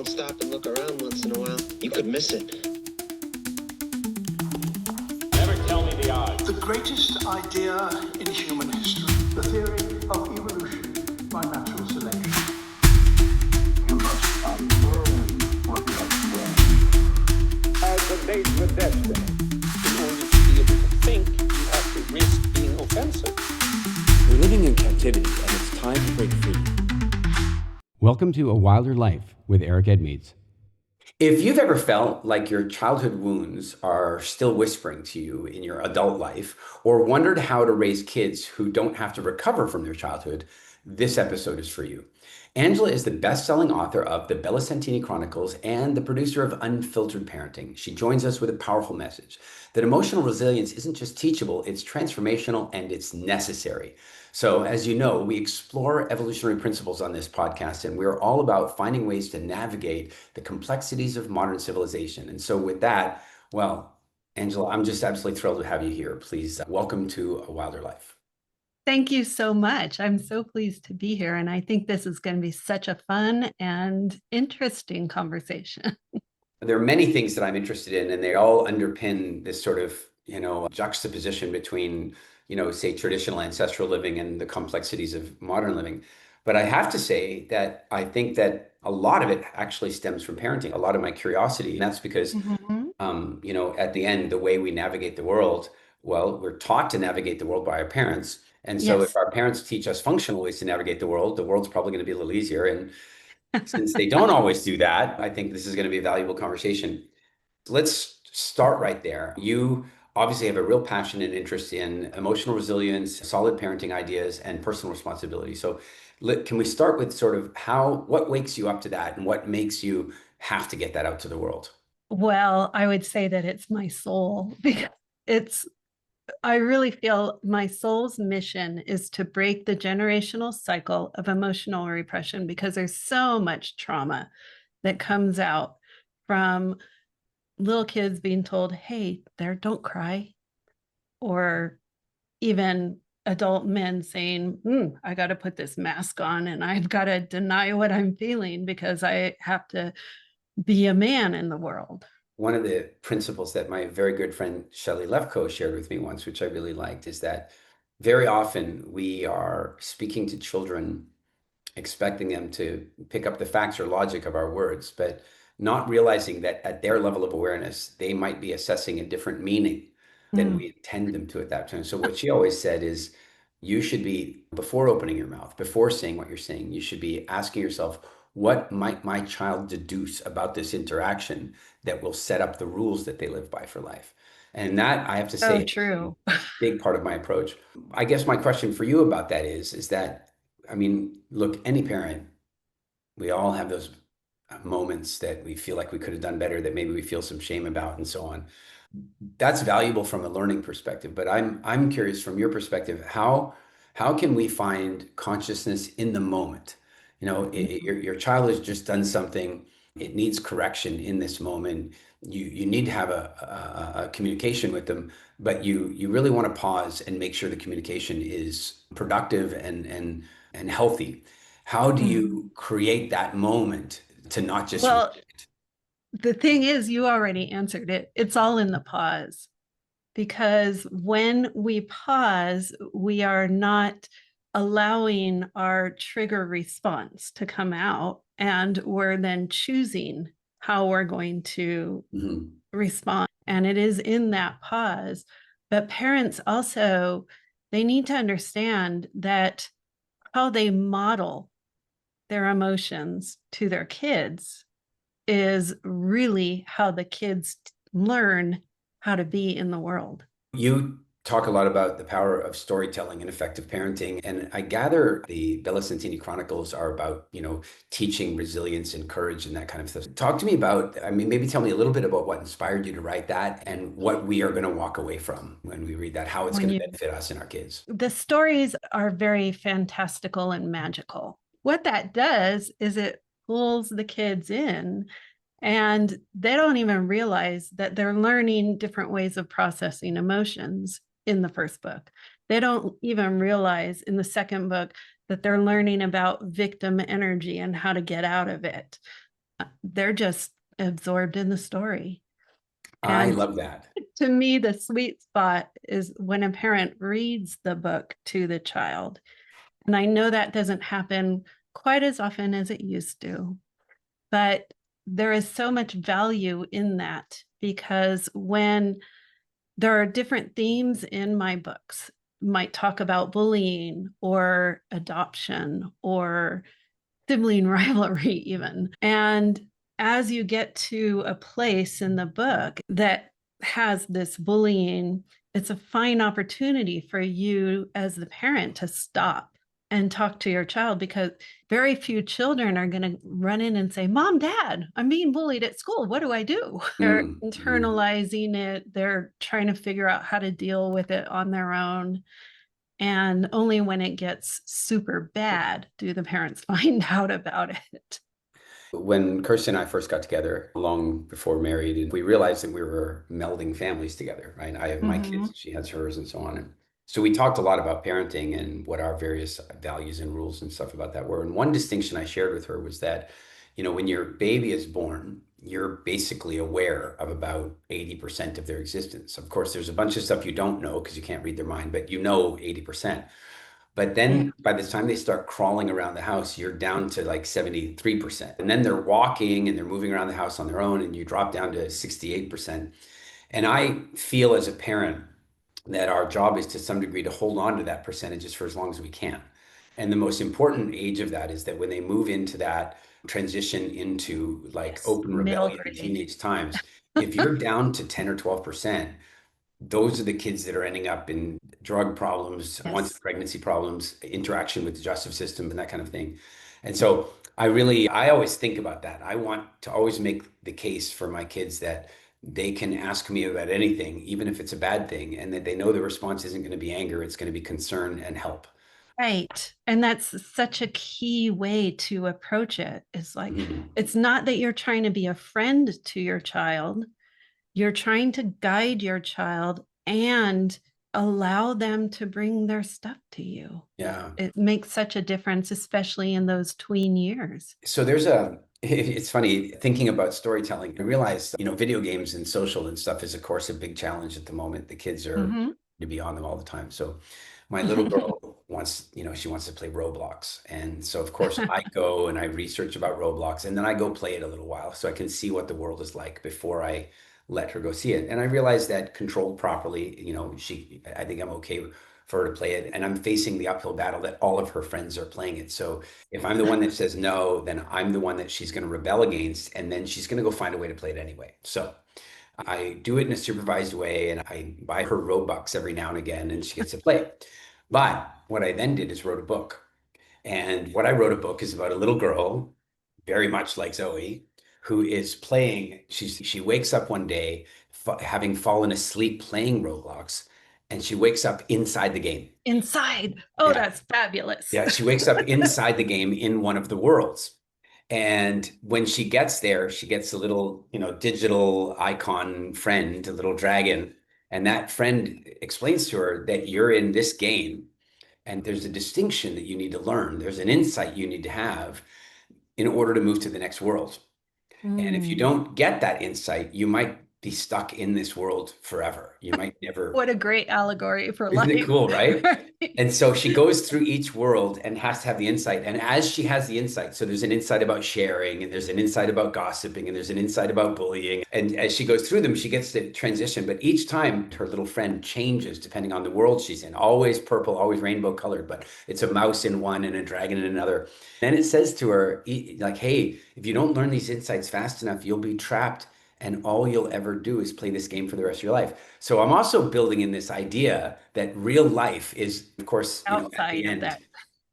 don't stop and look around once in a while, you could miss it. Never tell me the odds. The greatest idea in human history, the theory of evolution by natural selection. You must unlearn what you have learned. As a date with destiny. In order to be able to think, you have to risk being offensive. We're living in captivity, and it's time to break free. Welcome to A Wilder Life with Eric Edmeades. If you've ever felt like your childhood wounds are still whispering to you in your adult life, or wondered how to raise kids who don't have to recover from their childhood, this episode is for you. Angela is the best-selling author of The Bella Santini Chronicles and the producer of Unfiltered Parenting. She joins us with a powerful message that emotional resilience isn't just teachable, it's transformational and it's necessary. So as you know, we explore evolutionary principles on this podcast, and we're all about finding ways to navigate the complexities of modern civilization. And so with that, well, Angela, I'm just absolutely thrilled to have you here. Please welcome to A Wilder Life. Thank you so much. I'm so pleased to be here. And I think this is going to be such a fun and interesting conversation. There are many things that I'm interested in, and they all underpin this sort of, juxtaposition between, say, traditional ancestral living and the complexities of modern living. But I have to say that I think that a lot of it actually stems from parenting, a lot of my curiosity. And that's because, at the end, the way we navigate the world, well, we're taught to navigate the world by our parents. And so Yes. if our parents teach us functional ways to navigate the world's probably going to be a little easier. And since they don't always do that, I think this is going to be a valuable conversation. Let's start right there. You obviously have a real passion and interest in emotional resilience, solid parenting ideas, and personal responsibility. So can we start with sort of what wakes you up to that and what makes you have to get that out to the world? Well, I would say that it's my soul, because I really feel my soul's mission is to break the generational cycle of emotional repression, because there's so much trauma that comes out from little kids being told, hey, don't cry, or even adult men saying, I got to put this mask on and I've got to deny what I'm feeling because I have to be a man in the world. One of the principles that my very good friend Shelley Lefko shared with me once, which I really liked, is that very often we are speaking to children, expecting them to pick up the facts or logic of our words, but not realizing that at their level of awareness, they might be assessing a different meaning than we intend them to at that time. So what she always said is, you should be, before opening your mouth, before saying what you're saying, you should be asking yourself, what might my child deduce about this interaction that will set up the rules that they live by for life? And that, I have to say, true. is a big part of my approach. I guess my question for you about that is that, look, any parent, we all have those moments that we feel like we could have done better, that maybe we feel some shame about and so on. That's valuable from a learning perspective, but I'm curious from your perspective, how can we find consciousness in the moment? Your child has just done something, it needs correction in this moment. You need to have a communication with them, but you really want to pause and make sure the communication is productive and healthy. How do you create that moment to not just react? The thing is, you already answered it. It's all in the pause, because when we pause, we are not allowing our trigger response to come out, and we're then choosing how we're going to respond. And it is in that pause. But parents also, they need to understand that how they model their emotions to their kids is really how the kids learn how to be in the world. You talk a lot about the power of storytelling and effective parenting. And I gather the Bella Santini Chronicles are about, teaching resilience and courage and that kind of stuff. Talk to me about, maybe tell me a little bit about what inspired you to write that and what we are going to walk away from when we read that, how it's going to benefit us and our kids. The stories are very fantastical and magical. What that does is it pulls the kids in, and they don't even realize that they're learning different ways of processing emotions in the first book. They don't even realize in the second book that they're learning about victim energy and how to get out of it. They're just absorbed in the story. I And love that. to me, the sweet spot is when a parent reads the book to the child. And I know that doesn't happen quite as often as it used to, but there is so much value in that, because when there are different themes in my books, might talk about bullying or adoption or sibling rivalry even. And as you get to a place in the book that has this bullying, it's a fine opportunity for you as the parent to stop and talk to your child, because very few children are going to run in and say, Mom, Dad, I'm being bullied at school. What do I do? They're internalizing it. They're trying to figure out how to deal with it on their own. And only when it gets super bad do the parents find out about it. When Kirsten and I first got together, long before married, and we realized that we were melding families together, right? I have my kids, she has hers, and so on. And so we talked a lot about parenting and what our various values and rules and stuff about that were. And one distinction I shared with her was that, when your baby is born, you're basically aware of about 80% of their existence. Of course, there's a bunch of stuff you don't know because you can't read their mind, but 80%. But then by the time they start crawling around the house, you're down to like 73%. And then they're walking and they're moving around the house on their own, and you drop down to 68%. And I feel as a parent that our job is to some degree to hold on to that percentages for as long as we can. And the most important age of that is that when they move into that transition into like open rebellion in teenage times, if you're down to 10 or 12%, those are the kids that are ending up in drug problems, once pregnancy problems, interaction with the justice system, and that kind of thing. And so I always think about that. I want to always make the case for my kids that they can ask me about anything, even if it's a bad thing, and that they know the response isn't going to be anger, it's going to be concern and help. Right. And that's such a key way to approach it. It's like, it's not that you're trying to be a friend to your child. You're trying to guide your child and allow them to bring their stuff to you. Yeah. It makes such a difference, especially in those tween years. So it's funny thinking about storytelling. I realize, video games and social and stuff is, of course, a big challenge at the moment. The kids are to be on them all the time. So my little girl wants, she wants to play Roblox. And so, of course, I go and I research about Roblox, and then I go play it a little while so I can see what the world is like before I let her go see it. And I realized that controlled properly, I think I'm okay for her to play it. And I'm facing the uphill battle that all of her friends are playing it. So if I'm the one that says no, then I'm the one that she's going to rebel against, and then she's going to go find a way to play it anyway. So I do it in a supervised way, and I buy her Robux every now and again, and she gets to play it. But what I then did is wrote a book. And what I wrote a book is about a little girl, very much like Zoe, who is playing. She wakes up one day having fallen asleep playing Roblox, and she wakes up inside the game. Inside. Oh, that's fabulous. Yeah, she wakes up inside the game in one of the worlds. And when she gets there, she gets a little, digital icon friend, a little dragon. And that friend explains to her that you're in this game, and there's a distinction that you need to learn. There's an insight you need to have in order to move to the next world. And if you don't get that insight, you might be stuck in this world forever. You might never. What a great allegory for life. Isn't it cool, right? And so she goes through each world and has to have the insight. And as she has the insight, so there's an insight about sharing, and there's an insight about gossiping, and there's an insight about bullying. And as she goes through them, she gets to transition. But each time her little friend changes depending on the world she's in. Always purple, always rainbow colored, but it's a mouse in one and a dragon in another. And it says to her, like, hey, if you don't learn these insights fast enough, you'll be trapped. And all you'll ever do is play this game for the rest of your life. So I'm also building in this idea that real life is, of course, outside at the end. of that.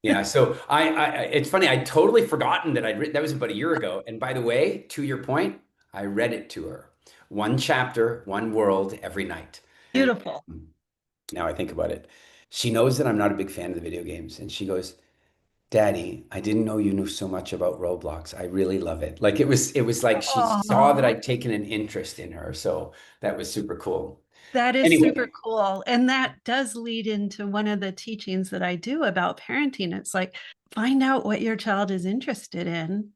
Yeah. So it's funny. I'd totally forgotten that I'd written, that was about a year ago. And by the way, to your point, I read it to her. One chapter, one world every night. Beautiful. And now I think about it. She knows that I'm not a big fan of the video games. And she goes, Daddy, I didn't know you knew so much about Roblox. I really love it. Like it was like she saw that I'd taken an interest in her. So that was super cool. That is super cool. And that does lead into one of the teachings that I do about parenting. It's like, find out what your child is interested in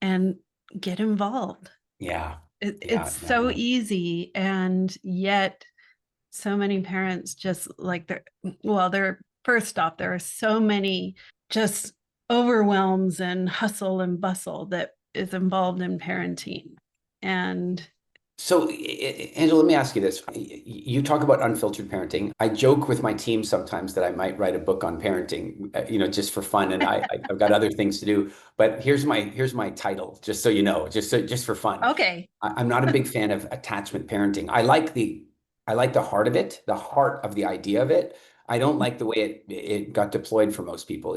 and get involved. Yeah. It's so easy, and yet so many parents just like they're first off, there are so many just overwhelms and hustle and bustle that is involved in parenting. And So, Angela, let me ask you this. You talk about unfiltered parenting. I joke with my team sometimes that I might write a book on parenting, just for fun, and I've got other things to do. But here's my title, just so you know, just for fun. okay, I'm not a big fan of attachment parenting. I like the heart of it, the heart of the idea of it. I don't like the way it got deployed for most people.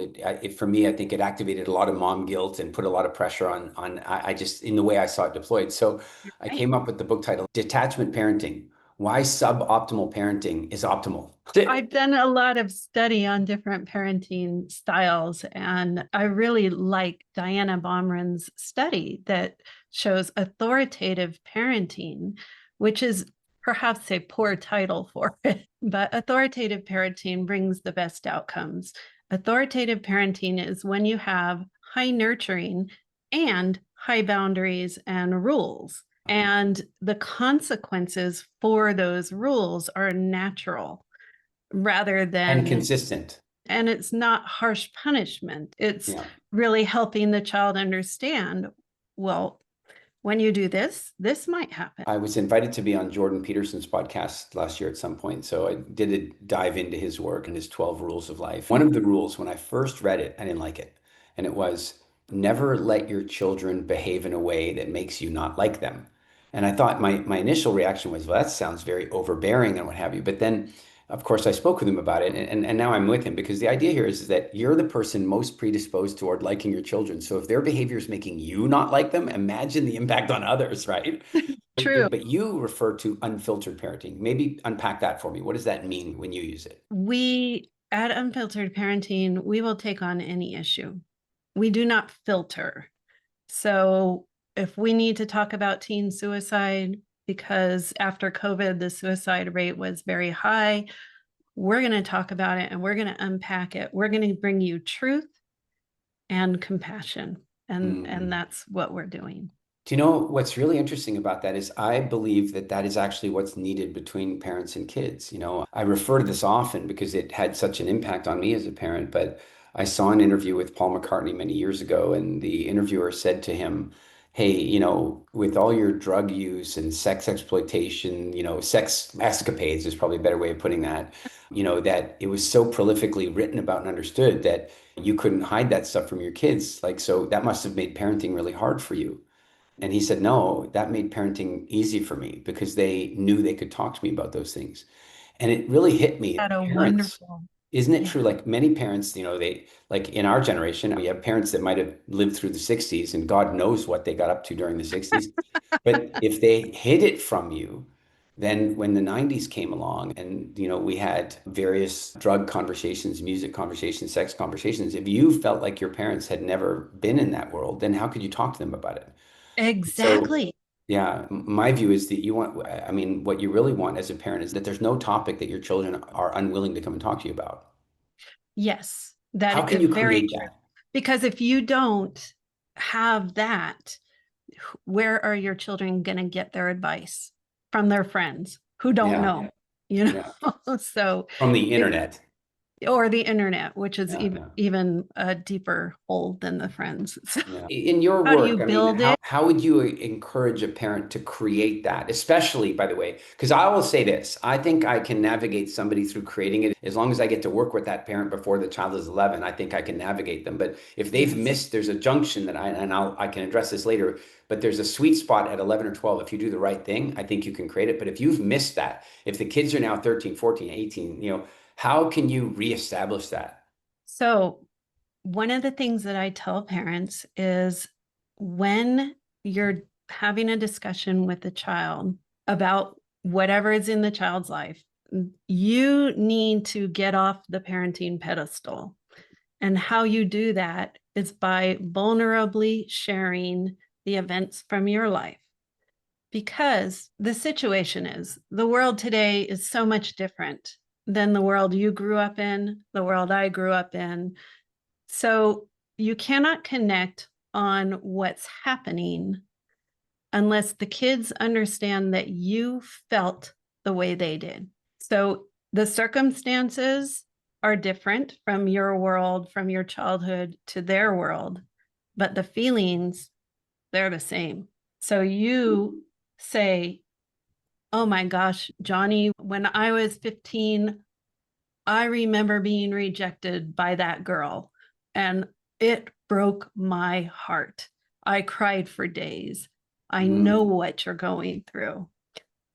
For me, I think it activated a lot of mom guilt and put a lot of pressure on I just in the way I saw it deployed. So I right. came up with the book title, Detachment Parenting: Why Suboptimal Parenting is Optimal. I've done a lot of study on different parenting styles, and I really like Diana Baumrin's study that shows authoritative parenting, which is perhaps a poor title for it, but authoritative parenting brings the best outcomes. Authoritative parenting is when you have high nurturing and high boundaries and rules. And the consequences for those rules are natural rather And than, consistent. and it's not harsh punishment. It's Yeah. really helping the child understand, well, when you do this, this might happen. I was invited to be on Jordan Peterson's podcast last year at some point. So I did a dive into his work and his 12 rules of life. One of the rules, when I first read it, I didn't like it. And it was, never let your children behave in a way that makes you not like them. And I thought my initial reaction was, well, that sounds very overbearing and what have you. But then, of course, I spoke with him about it. And now I'm with him, because the idea here is that you're the person most predisposed toward liking your children. So if their behavior is making you not like them, imagine the impact on others, right? True. But you refer to unfiltered parenting. Maybe unpack that for me. What does that mean when you use it? We, at Unfiltered Parenting, we will take on any issue. We do not filter. So if we need to talk about teen suicide, because after COVID, the suicide rate was very high, we're going to talk about it and we're going to unpack it. We're going to bring you truth and compassion. And that's what we're doing. Do you know what's really interesting about that is I believe that that is actually what's needed between parents and kids. I refer to this often because it had such an impact on me as a parent, but I saw an interview with Paul McCartney many years ago, and the interviewer said to him, hey, with all your drug use and sex exploitation, sex escapades is probably a better way of putting that, that it was so prolifically written about and understood that you couldn't hide that stuff from your kids. Like, so that must have made parenting really hard for you. And he said, no, that made parenting easy for me because they knew they could talk to me about those things. And it really hit me. Had a Parents, wonderful, isn't it yeah. true? Like many parents, they, like in our generation, we have parents that might have lived through the 60s and God knows what they got up to during the 60s. But if they hid it from you, then when the 90s came along and, we had various drug conversations, music conversations, sex conversations, if you felt like your parents had never been in that world, then how could you talk to them about it? So, Exactly. yeah, my view is that what you really want as a parent is that there's no topic that your children are unwilling to come and talk to you about. Yes, How that can is you very create true. that? Because if you don't have that, where are your children going to get their advice? From their friends who don't Yeah, know, yeah. So From the it, internet. or the internet, which is Yeah, yeah. even a deeper hole than the friends. So Yeah. In your how do you work, I mean, build it? how would you encourage a parent to create that? Especially, by the way, because I will say this, I think I can navigate somebody through creating it as long as I get to work with that parent before the child is 11. I think I can navigate them. But if they've Yes. missed, there's a junction that I can address this later. But there's a sweet spot at 11 or 12. If you do the right thing, I think you can create it. But if you've missed that, if the kids are now 13, 14, 18, how can you reestablish that? So one of the things that I tell parents is when you're having a discussion with the child about whatever is in the child's life, you need to get off the parenting pedestal. And how you do that is by vulnerably sharing the events from your life. Because the situation is, the world today is so much different than the world you grew up in, the world I grew up in. So you cannot connect on what's happening unless the kids understand that you felt the way they did. So the circumstances are different from your world, from your childhood to their world, but the feelings, they're the same. So you say, oh my gosh, Johnny, when I was 15, I remember being rejected by that girl, and it broke my heart. I cried for days. I know what you're going through.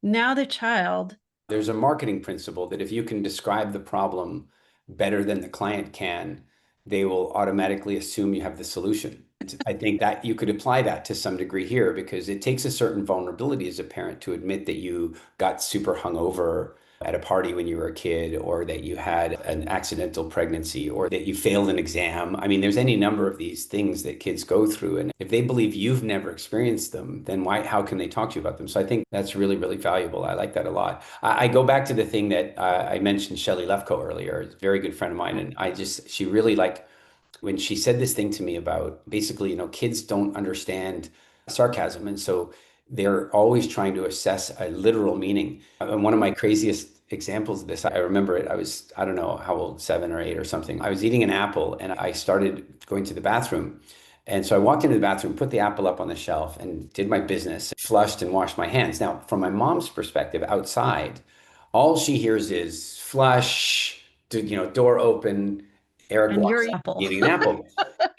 Now the child, There's a marketing principle that if you can describe the problem better than the client can, they will automatically assume you have the solution. I think that you could apply that to some degree here because it takes a certain vulnerability as a parent to admit that you got super hungover at a party when you were a kid, or that you had an accidental pregnancy, or that you failed an exam. I mean, there's any number of these things that kids go through. And if they believe you've never experienced them, then how can they talk to you about them? So I think that's really, really valuable. I like that a lot. I go back to the thing that I mentioned Shelley Lefko earlier, a very good friend of mine. And she really when she said this thing to me about basically, kids don't understand sarcasm. And so they're always trying to assess a literal meaning. And one of my craziest examples of this, I remember it. I don't know how old, 7 or 8 or something. I was eating an apple and I started going to the bathroom. And so I walked into the bathroom, put the apple up on the shelf and did my business, flushed and washed my hands. Now, from my mom's perspective outside, all she hears is flush, door open, Eric and your walks out apple. eating an apple.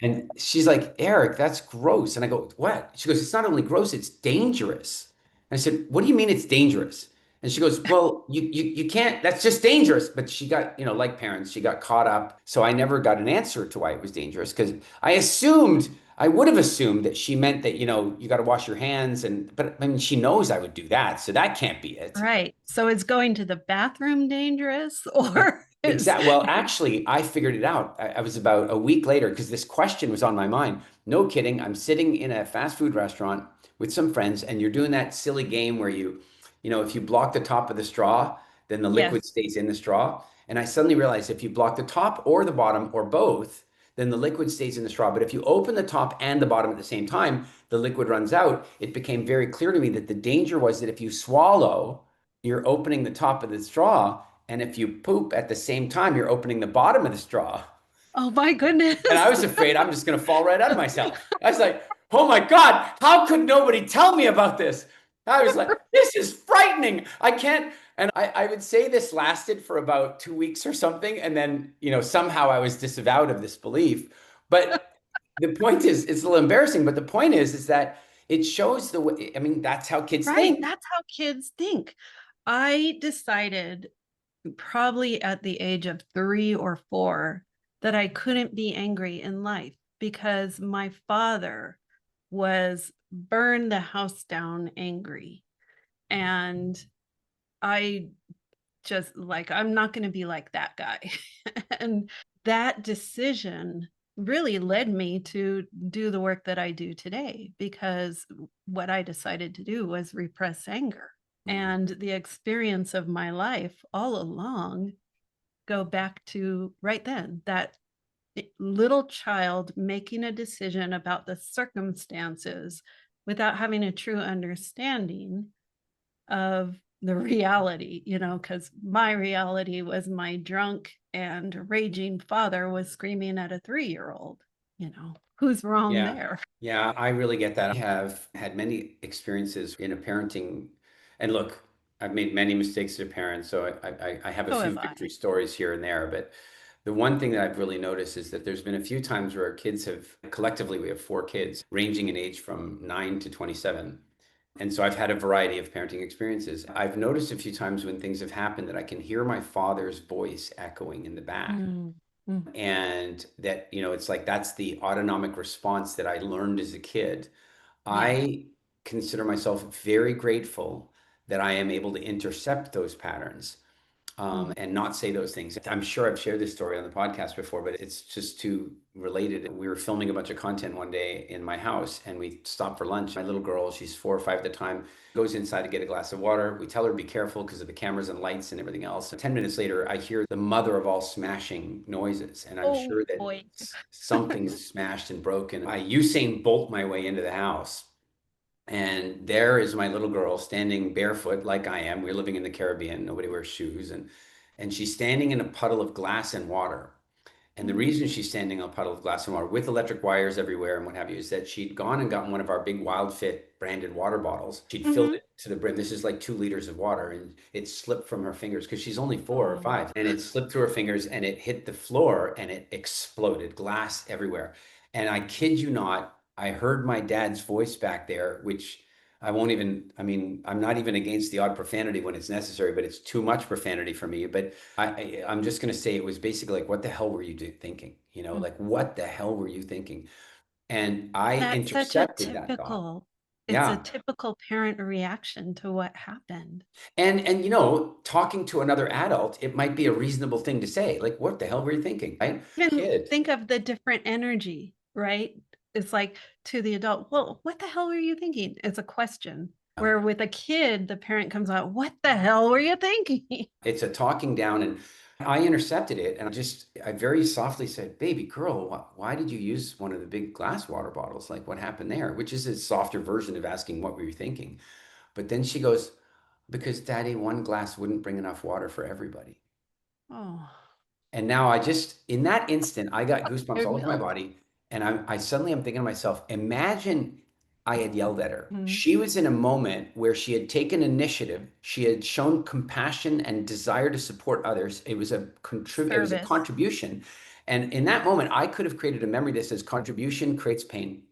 And she's like, Eric, that's gross. And I go, what? She goes, it's not only gross, it's dangerous. And I said, what do you mean it's dangerous? And she goes, well, you can't, that's just dangerous. But she got, like parents, she got caught up. So I never got an answer to why it was dangerous because I would have assumed that she meant that, you got to wash your hands. But I mean, she knows I would do that. So that can't be it. Right. So is going to the bathroom dangerous or Exactly. Well, actually, I figured it out. I was about a week later because this question was on my mind. No kidding. I'm sitting in a fast food restaurant with some friends, and you're doing that silly game where if you block the top of the straw, then the liquid Yes. stays in the straw. And I suddenly realized if you block the top or the bottom or both, then the liquid stays in the straw. But if you open the top and the bottom at the same time, the liquid runs out. It became very clear to me that the danger was that if you swallow, you're opening the top of the straw. And if you poop at the same time, you're opening the bottom of the straw. Oh my goodness. And I was afraid I'm just going to fall right out of myself. I was like, oh my God, how could nobody tell me about this? I was like, this is frightening. I can't. And I would say this lasted for about 2 weeks or something. And then, somehow I was disavowed of this belief. But the point is, it's a little embarrassing, but the point is that it shows the way, I mean, that's how kids Right. think. That's how kids think. I decided probably at the age of 3 or 4 that I couldn't be angry in life because my father was burn the house down angry. And I just I'm not going to be like that guy. And that decision really led me to do the work that I do today because what I decided to do was repress anger. And the experience of my life all along go back to right then, that little child making a decision about the circumstances without having a true understanding of the reality, because my reality was my drunk and raging father was screaming at a 3-year-old, who's wrong there? Yeah, I really get that. I have had many experiences in a parenting, and look, I've made many mistakes as a parent, so I have a So few have I. victory stories here and there. But the one thing that I've really noticed is that there's been a few times where kids collectively, we have 4 kids ranging in age from 9 to 27. And so I've had a variety of parenting experiences. I've noticed a few times when things have happened that I can hear my father's voice echoing in the back. And that, it's like that's the autonomic response that I learned as a kid. I consider myself very grateful that I am able to intercept those patterns. and not say those things. I'm sure I've shared this story on the podcast before, but it's just too related. We were filming a bunch of content one day in my house and we stopped for lunch. My little girl, she's 4 or 5 at the time, goes inside to get a glass of water. We tell her to be careful because of the cameras and lights and everything else. 10 minutes later, I hear the mother of all smashing noises. And I'm Oh sure that boy. something's smashed and broken. I Usain Bolt my way into the house. And there is my little girl standing barefoot like I am. We're living in the Caribbean. Nobody wears shoes. And she's standing in a puddle of glass and water. And the reason she's standing on a puddle of glass and water with electric wires everywhere and what have you is that she'd gone and gotten one of our big Wild Fit branded water bottles. She'd filled it to the brim. This is like 2 liters of water, and it slipped from her fingers because she's only 4 or 5. And it slipped through her fingers and it hit the floor and it exploded, glass everywhere. And I kid you not, I heard my dad's voice back there, which I'm not even against the odd profanity when it's necessary, but it's too much profanity for me. But I'm just going to say it was basically like, what the hell were you thinking? Like, what the hell were you thinking? And I That's such a intercepted that thought. it's a Yeah. typical parent reaction to what happened. And talking to another adult, it might be a reasonable thing to say. Like, what the hell were you thinking? Right? Even Kid. think of the different energy, right? It's like to the adult, well, what the hell were you thinking? It's a question. Where with a kid, the parent comes out, what the hell were you thinking? It's a talking down, and I intercepted it, and I very softly said, "Baby girl, why did you use one of the big glass water bottles? Like, what happened there?" Which is a softer version of asking, "What were you thinking?" But then she goes, "Because Daddy, one glass wouldn't bring enough water for everybody." Oh, And now in that instant, I got goosebumps I all over my will. body. And I suddenly I'm thinking to myself, imagine I had yelled at her. Mhm. She was in a moment where she had taken initiative. She had shown compassion and desire to support others. It was a Service. contribution. And in that moment, I could have created a memory that says contribution creates pain.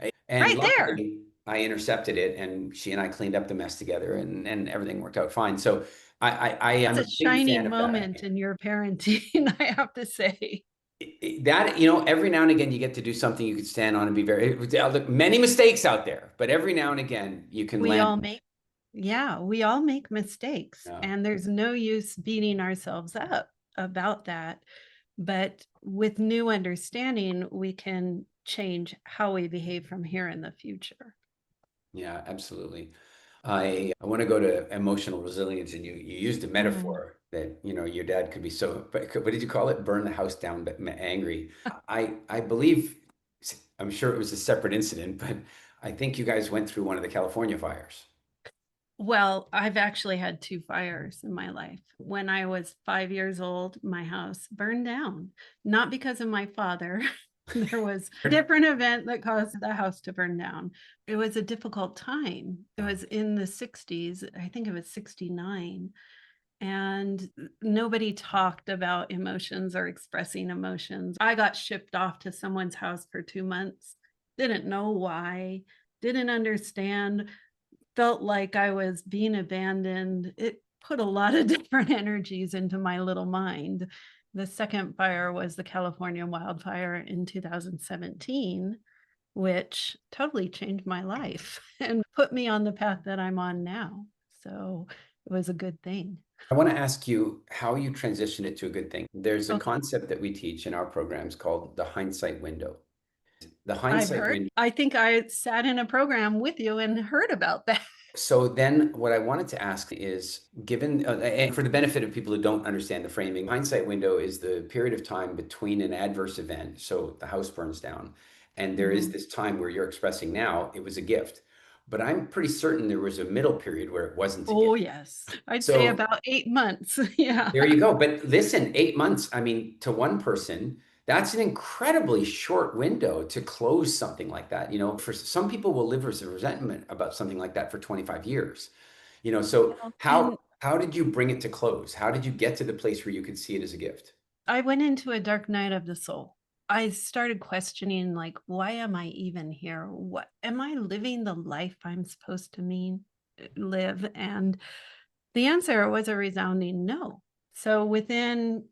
And Right there. luckily, I intercepted it, and she and I cleaned up the mess together, and everything worked out fine. So I am a It's a big fan shining of that. moment in your parenting, I have to say. That every now and again you get to do something you could stand on and be very look, many mistakes out there, but every now and again you can We land. all make, yeah, we all make mistakes, Yeah. and there's no use beating ourselves up about that. But with new understanding, we can change how we behave from here in the future. Yeah, absolutely. I want to go to emotional resilience, and you used a metaphor that your dad could be so, but what did you call it? Burn the house down, but angry. I believe, I'm sure it was a separate incident, but I think you guys went through one of the California fires. Well, I've actually had 2 fires in my life. When I was 5 years old, my house burned down, not because of my father. There was a different event that caused the house to burn down. It was a difficult time. It was in the 60s. I think it was 69. And nobody talked about emotions or expressing emotions. I got shipped off to someone's house for 2 months. Didn't know why, didn't understand, felt like I was being abandoned. It put a lot of different energies into my little mind. The second fire was the California wildfire in 2017, which totally changed my life and put me on the path that I'm on now. So it was a good thing. I want to ask you how you transition it to a good thing. There's a Okay. concept that we teach in our programs called the hindsight window. The I've hindsight heard. window. I think I sat in a program with you and heard about that. So then what I wanted to ask is, given, and for the benefit of people who don't understand the framing, hindsight window is the period of time between an adverse event, so the house burns down, and there is this time where you're expressing now it was a gift. But I'm pretty certain there was a middle period where it wasn't a Oh, gift. yes. I'd say So about 8 months. Yeah. there you go. But listen, 8 months, I mean, to one person, that's an incredibly short window to close something like that. For some people will live with resentment about something like that for 25 years. So Well, how and how did you bring it to close? How did you get to the place where you could see it as a gift? I went into a dark night of the soul. I started questioning, like, why am I even here? What am I living the life I'm supposed to live? And the answer was a resounding no. So within,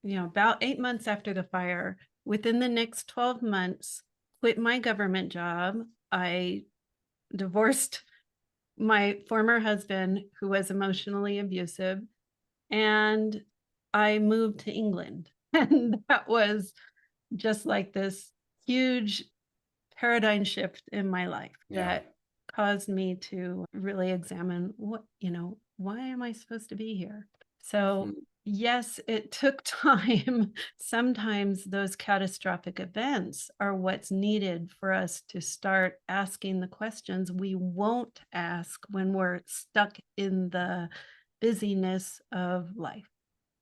about 8 months after the fire, within the next 12 months, quit my government job. I divorced my former husband, who was emotionally abusive, and I moved to England. And that was just like this huge paradigm shift in my life that caused me to really examine why am I supposed to be here? So, yes, it took time. Sometimes those catastrophic events are what's needed for us to start asking the questions we won't ask when we're stuck in the busyness of life.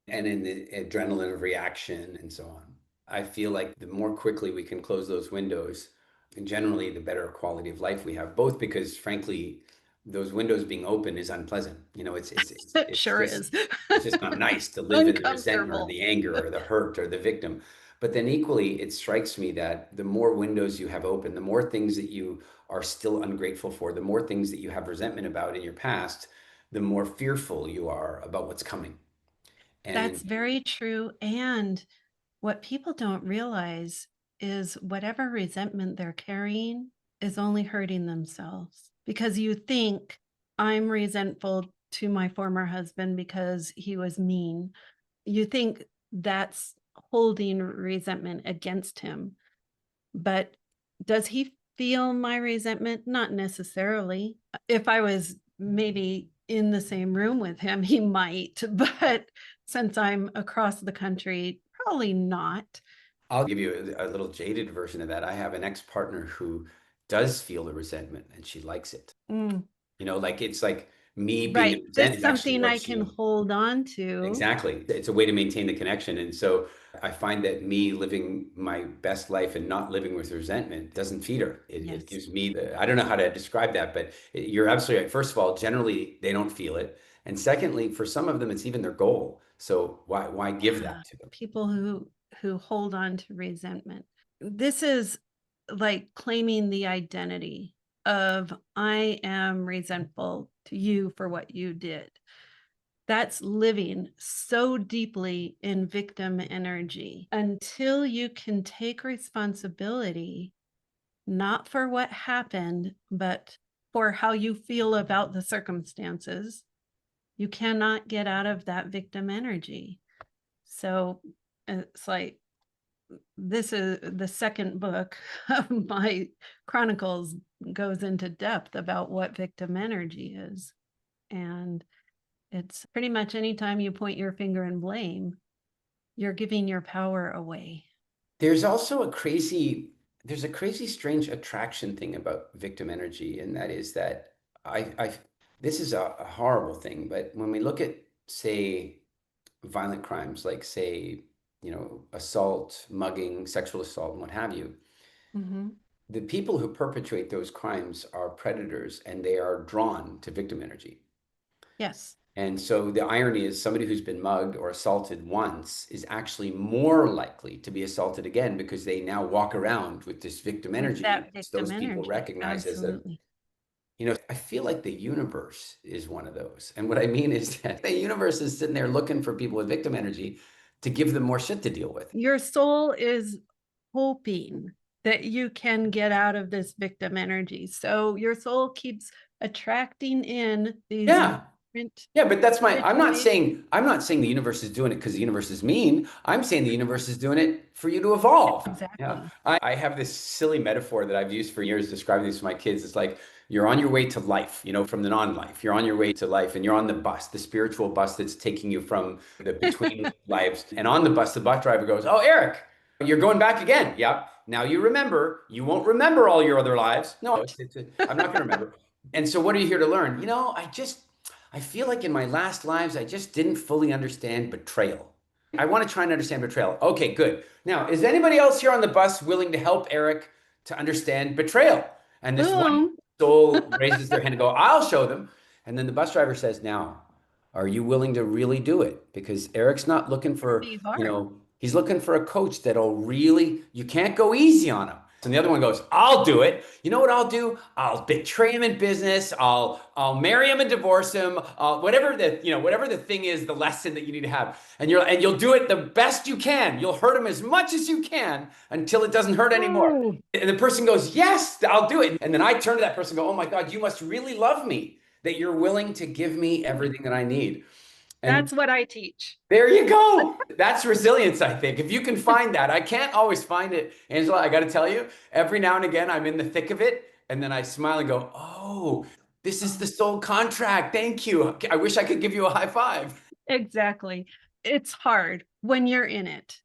And in the adrenaline of reaction and so on. I feel like the more quickly we can close those windows, and generally the better quality of life we have, both because frankly, those windows being open is unpleasant. It sure just is. it's just not nice to live in the resentment or Uncomfortable. the anger or the hurt or the victim. But then equally, it strikes me that the more windows you have open, the more things that you are still ungrateful for, the more things that you have resentment about in your past, the more fearful you are about what's coming. That's And very true. And what people don't realize is whatever resentment they're carrying is only hurting themselves because you think I'm resentful to my former husband because he was mean. You think that's holding resentment against him. But does he feel my resentment? Not necessarily. If I was maybe in the same room with him, he might. But since I'm across the country, probably not. I'll give you a little jaded version of that. I have an ex-partner who does feel the resentment and she likes it. Mm, Like it's like me being right. upset This is is actually something I what can she hold on to. exactly. It's a way to maintain the connection. And so I find that me living my best life and not living with resentment doesn't feed her. It Yes. gives me I don't know how to describe that, but you're absolutely right. First of all, generally they don't feel it. And secondly, for some of them, it's even their goal. So why give Yeah, that to them? people who hold on to resentment. This is like claiming the identity of I am resentful to you for what you did. That's living so deeply in victim energy until you can take responsibility, not for what happened, but for how you feel about the circumstances. You cannot get out of that victim energy. So it's like this is the second book of my chronicles goes into depth about what victim energy is. And it's pretty much anytime you point your finger and blame, you're giving your power away. There's also there's a crazy strange attraction thing about victim energy, and that is that I this is a horrible thing, but when we look at, say, violent crimes like, say, assault, mugging, sexual assault, and what have you, Mm-hmm. the people who perpetrate those crimes are predators and they are drawn to victim energy. Yes. And so the irony is somebody who's been mugged or assaulted once is actually more likely to be assaulted again because they now walk around with this victim With energy. that It's victim those people energy. recognize as Absolutely. I feel like the universe is one of those. And what I mean is that the universe is sitting there looking for people with victim energy to give them more shit to deal with. Your soul is hoping that you can get out of this victim energy. So your soul keeps attracting in these Yeah. different Yeah, but that's I'm not situations. saying the universe is doing it because the universe is mean. I'm saying the universe is doing it for you to evolve. Yeah. Exactly. I have this silly metaphor that I've used for years describing this to my kids. It's like you're on your way to life, from the non-life. You're on your way to life and you're on the bus, the spiritual bus that's taking you from the between lives. And on the bus driver goes, "Oh, Eric, you're going back again." Yeah. Now you remember, you won't remember all your other lives. No, I'm not going to remember. And so what are you here to learn? I feel like in my last lives, I just didn't fully understand betrayal. I want to try and understand betrayal. Okay, good. Now, is anybody else here on the bus willing to help Eric to understand betrayal? And this one Boom. soul raises their hand and go, "I'll show them." And then the bus driver says, "Now, are you willing to really do it? Because Eric's not looking for, Be hard. he's looking for a coach that'll really, you can't go easy on him." And the other one goes, "I'll do it. You know what I'll do? I'll betray him in business. I'll marry him and divorce him. Whatever the thing is, the lesson that you need to have. And you'll do it the best you can. You'll hurt him as much as you can until it doesn't hurt anymore." Ooh. And the person goes, "Yes, I'll do it." And then I turn to that person and go, "Oh my God, you must really love me that you're willing to give me everything that I need." And That's what I teach. there you go. That's resilience, I think. If you can find that, I can't always find it. Angela, I got to tell you, every now and again, I'm in the thick of it. And then I smile and go, oh, this is the soul contract. Thank you. I wish I could give you a high five. Exactly. It's hard when you're in it.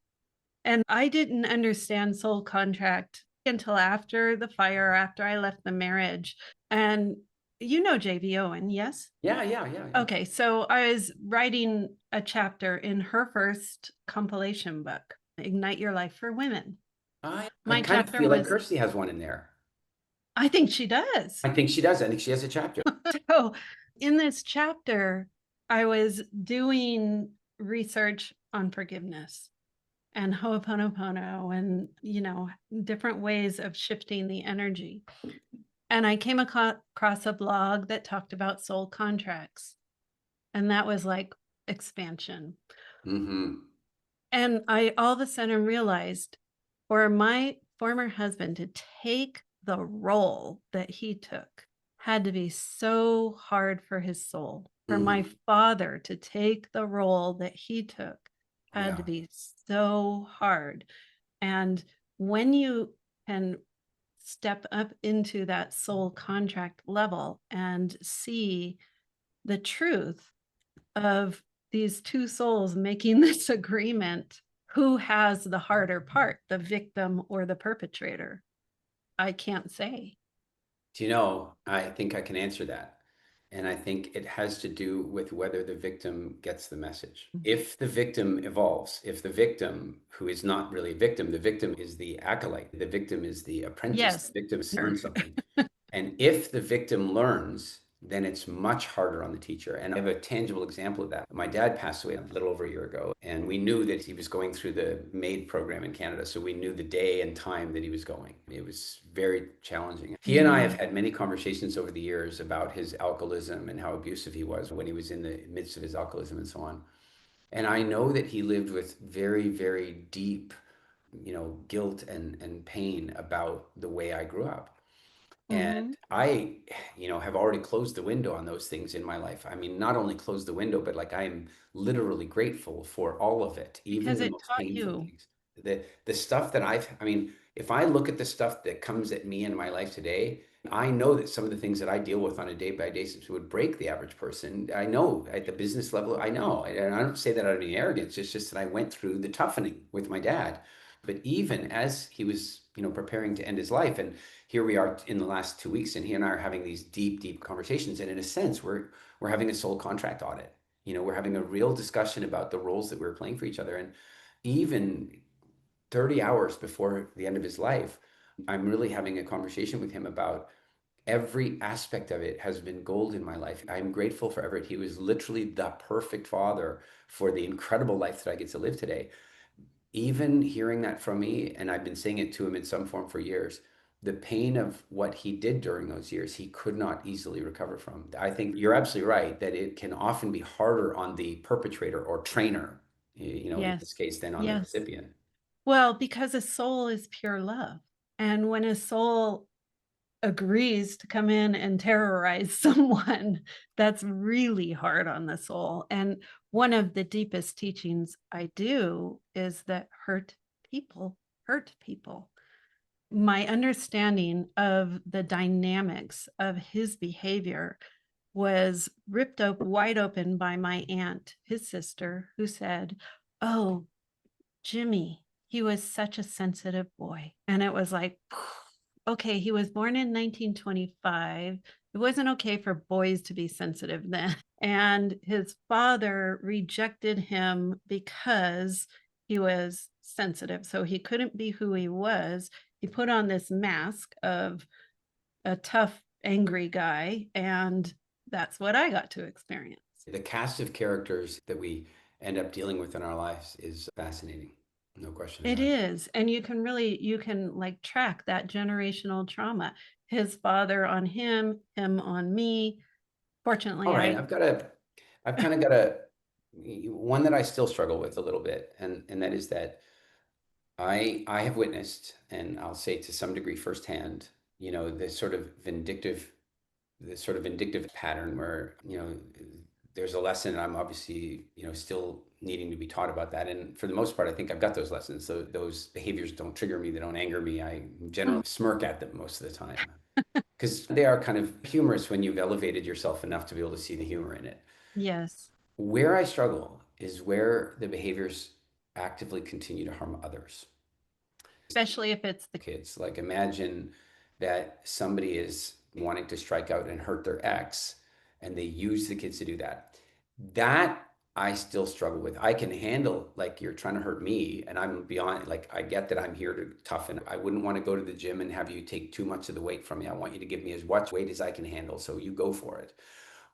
And I didn't understand soul contract until after the fire, after I left the marriage. And you know JV Owen, yes? Yeah. Okay, so I was writing a chapter in her first compilation book, Ignite Your Life for Women. I My kind of chapter feel like was, Kirsty has one in there. I think she does. I think she does. I think she has a chapter. So in this chapter, I was doing research on forgiveness and Ho'oponopono and, different ways of shifting the energy. And I came across a blog that talked about soul contracts. And that was like expansion. Mm-hmm. And I all of a sudden realized for my former husband to take the role that he took had to be so hard for his soul. For my father to take the role that he took had to be so hard. And when you can step up into that soul contract level and see the truth of these two souls making this agreement, who has the harder part, the victim or the perpetrator? I can't say. Do you know, I think I can answer that. And I think it has to do with whether the victim gets the message. If the victim evolves, if the victim, who is not really a victim, the victim is the acolyte, the victim is the apprentice, Yes. the victim is learn something. And if the victim learns, then it's much harder on the teacher. And I have a tangible example of that. My dad passed away a little over a year ago, and we knew that he was going through the MAID program in Canada. So we knew the day and time that he was going. It was very challenging. He and I have had many conversations over the years about his alcoholism and how abusive he was when he was in the midst of his alcoholism and so on. And I know that he lived with very, very deep, guilt and pain about the way I grew up. And I, have already closed the window on those things in my life. I mean, not only closed the window, but like I am literally grateful for all of it, even Because the it most taught painful you. things. The stuff that I mean, if I look at the stuff that comes at me in my life today, I know that some of the things that I deal with on a day by day basis would break the average person. I know at the business level, I know. And I don't say that out of any arrogance. It's just that I went through the toughening with my dad. But even as he was, preparing to end his life, and here we are in the last 2 weeks, and he and I are having these deep, deep conversations. And in a sense, we're having a soul contract audit. We're having a real discussion about the roles that we're playing for each other. And even 30 hours before the end of his life, I'm really having a conversation with him about every aspect of it has been gold in my life. I'm grateful for Everett. He was literally the perfect father for the incredible life that I get to live today. Even hearing that from me, and I've been saying it to him in some form for years, the pain of what he did during those years, he could not easily recover from. I think you're absolutely right that it can often be harder on the perpetrator or trainer, in this Yes. case, than on the Yes. recipient. Well, because a soul is pure love. And when a soul agrees to come in and terrorize someone, that's really hard on the soul. And one of the deepest teachings I do is that hurt people hurt people. My understanding of the dynamics of his behavior was ripped wide open by my aunt, his sister, who said, "Oh, Jimmy, he was such a sensitive boy." And it was like, okay, he was born in 1925. It wasn't okay for boys to be sensitive then. And his father rejected him because he was sensitive. So he couldn't be who he was. He put on this mask of a tough, angry guy. And that's what I got to experience. The cast of characters that we end up dealing with in our lives is fascinating. No question It about it. is. And you can like track that generational trauma. His father on him on me. Fortunately, All right, I've kind of got one that I still struggle with a little bit, and that is that I have witnessed, and I'll say to some degree firsthand, this sort of vindictive pattern where, there's a lesson, and I'm obviously, still needing to be taught about that. And for the most part, I think I've got those lessons. So those behaviors don't trigger me, they don't anger me. I generally smirk at them most of the time because they are kind of humorous when you've elevated yourself enough to be able to see the humor in it. Yes. Where I struggle is where the behaviors actively continue to harm others. Especially if it's the Kids, like imagine that somebody is wanting to strike out and hurt their ex, and they use the kids to do that. That I still struggle with. I can handle, like, you're trying to hurt me, and I'm beyond, like, I get that I'm here to toughen. I wouldn't want to go to the gym and have you take too much of the weight from me. I want you to give me as much weight as I can handle, so you go for it.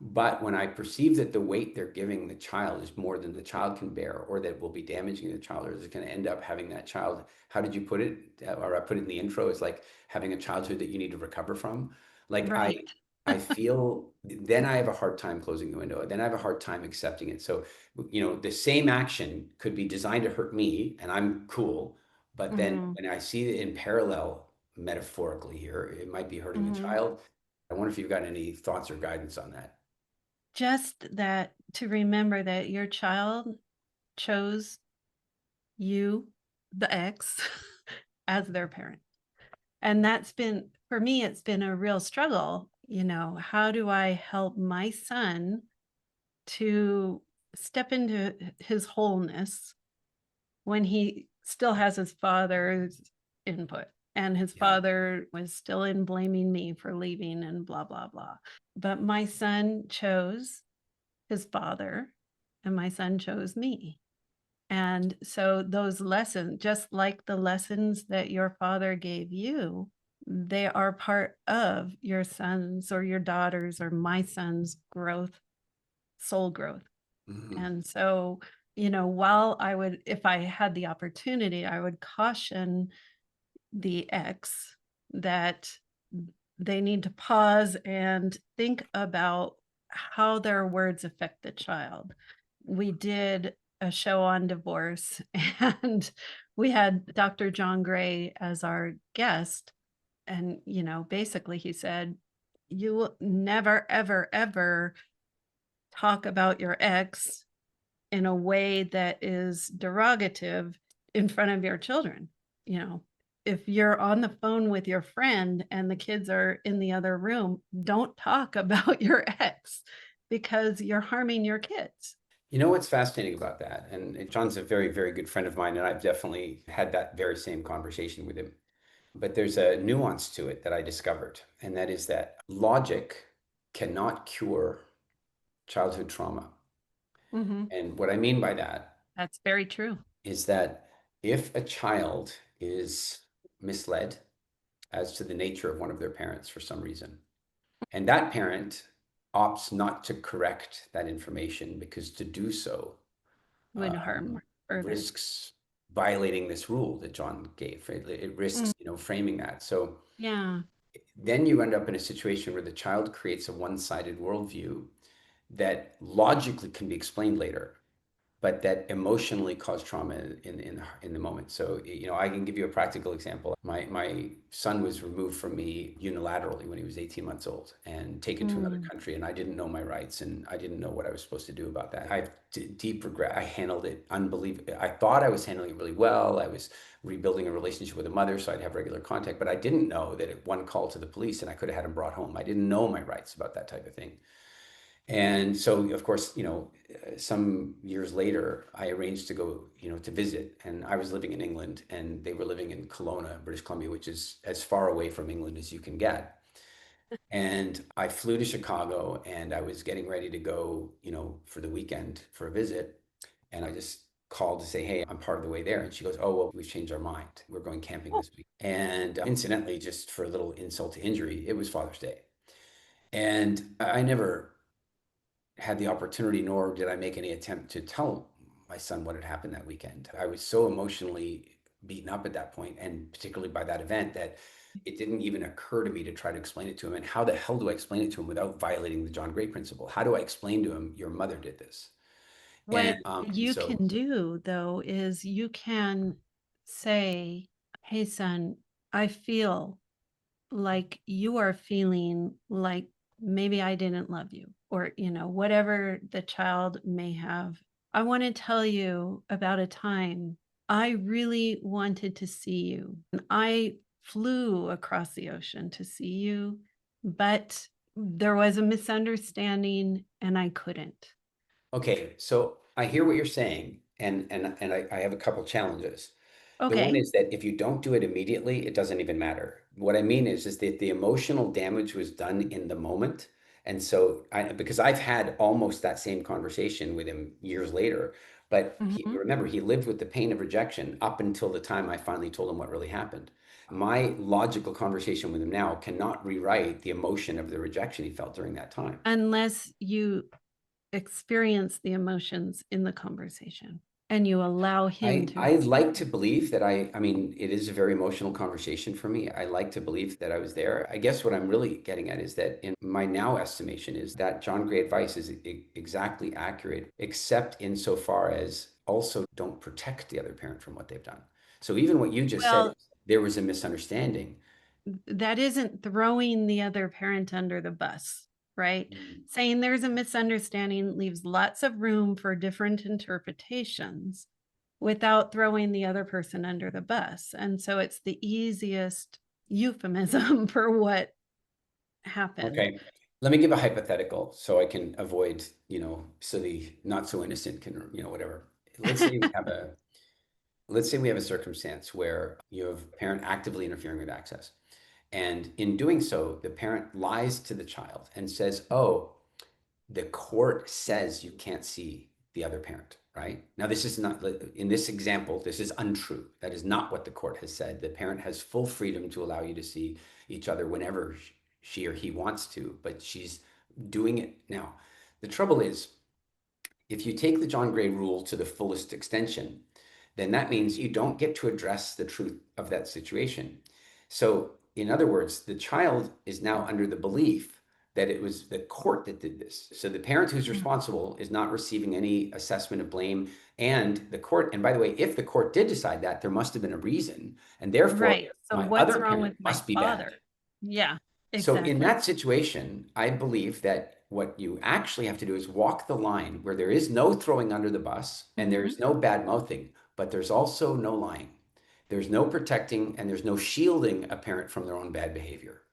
But when I perceive that the weight they're giving the child is more than the child can bear, or that will be damaging the child, or is going to end up having that child, how did you put it? Or I put it in the intro, is like having a childhood that you need to recover from. Like right. I feel, then I have a hard time closing the window. Then I have a hard time accepting it. So, the same action could be designed to hurt me, and I'm cool. But then Mhm. when I see it in parallel, metaphorically here, it might be hurting the Mhm. child. I wonder if you've got any thoughts or guidance on that. Just that, to remember that your child chose you, the ex, as their parent. And that's been, for me, it's been a real struggle. How do I help my son to step into his wholeness when he still has his father's input? And his Yeah. father was still in blaming me for leaving and blah, blah, blah. But my son chose his father, and my son chose me. And so those lessons, just like the lessons that your father gave you, they are part of your son's or your daughter's or my son's growth, soul growth. Mhm. And so, while if I had the opportunity, I would caution the ex that they need to pause and think about how their words affect the child. We did a show on divorce and we had Dr. John Gray as our guest. And, basically he said, you will never, ever, ever talk about your ex in a way that is derogative in front of your children. If you're on the phone with your friend and the kids are in the other room, don't talk about your ex because you're harming your kids. You know what's fascinating about that? And John's a very, very good friend of mine, and I've definitely had that very same conversation with him. But there's a nuance to it that I discovered, and that is that logic cannot cure childhood trauma. Mhm. And what I mean by that That's very true. is that if a child is misled as to the nature of one of their parents for some reason, and that parent opts not to correct that information because to do so Would harm further. risks violating this rule that John gave. It risks, framing that. So Yeah. then you end up in a situation where the child creates a one-sided worldview that logically can be explained later, but that emotionally cause trauma in the moment. So, I can give you a practical example. My son was removed from me unilaterally when he was 18 months old and taken to another country, and I didn't know my rights, and I didn't know what I was supposed to do about that. I have deep regret. I handled it unbelievably. I thought I was handling it really well. I was rebuilding a relationship with a mother, so I'd have regular contact, but I didn't know that at one call to the police and I could have had him brought home. I didn't know my rights about that type of thing. And so, of course, some years later, I arranged to go, to visit. And I was living in England, and they were living in Kelowna, British Columbia, which is as far away from England as you can get. And I flew to Chicago, and I was getting ready to go, for the weekend for a visit. And I just called to say, hey, I'm part of the way there. And she goes, oh, well, we've changed our mind. We're going camping this week. And incidentally, just for a little insult to injury, it was Father's Day. And I never had the opportunity, nor did I make any attempt to tell my son what had happened that weekend. I was so emotionally beaten up at that point, and particularly by that event, that it didn't even occur to me to try to explain it to him. And how the hell do I explain it to him without violating the John Gray principle? How do I explain to him, your mother did this? What And you so, can do, though, is you can say, hey, son, I feel like you are feeling like maybe I didn't love you, or, whatever the child may have. I want to tell you about a time I really wanted to see you. And I flew across the ocean to see you, but there was a misunderstanding and I couldn't. Okay, so I hear what you're saying, and I have a couple challenges. The one Okay. is that if you don't do it immediately, it doesn't even matter. What I mean is that the emotional damage was done in the moment. And so because I've had almost that same conversation with him years later, but Mhm. remember, he lived with the pain of rejection up until the time I finally told him what really happened. My logical conversation with him now cannot rewrite the emotion of the rejection he felt during that time. Unless you experience the emotions in the conversation and you allow him to I'd like to experience. believe that I mean, it is a very emotional conversation for me. I like to believe that I was there. I guess what I'm really getting at is that in my now estimation is that John Gray advice is exactly accurate, except insofar as also don't protect the other parent from what they've done. So even what you just said, Well, there was a misunderstanding. that isn't throwing the other parent under the bus, right? Mm. Saying there's a misunderstanding leaves lots of room for different interpretations without throwing the other person under the bus. And so it's the easiest euphemism for what happened. Okay. Let me give a hypothetical so I can avoid, so the not so innocent can, whatever. Let's say we have a let's say we have a circumstance where you have a parent actively interfering with access. And in doing so, the parent lies to the child and says, "Oh, the court says you can't see the other parent," right? Now, this is not, in this example, this is untrue. That is not what the court has said. The parent has full freedom to allow you to see each other whenever she or he wants to, but she's doing it now. The trouble is, if you take the John Gray rule to the fullest extension, then that means you don't get to address the truth of that situation. So, in other words, the child is now under the belief that it was the court that did this. So the parent who's Mm. responsible is not receiving any assessment of blame. And the court, and by the way, if the court did decide that, there must have been a reason. And therefore, Right. So my what's other wrong parent with my must be bad. father? Yeah, So in exactly. that situation, I believe that what you actually have to do is walk the line where there is no throwing under the bus and Mhm. there's no bad mouthing, but there's also no lying. There's no protecting and there's no shielding a parent from their own bad behavior.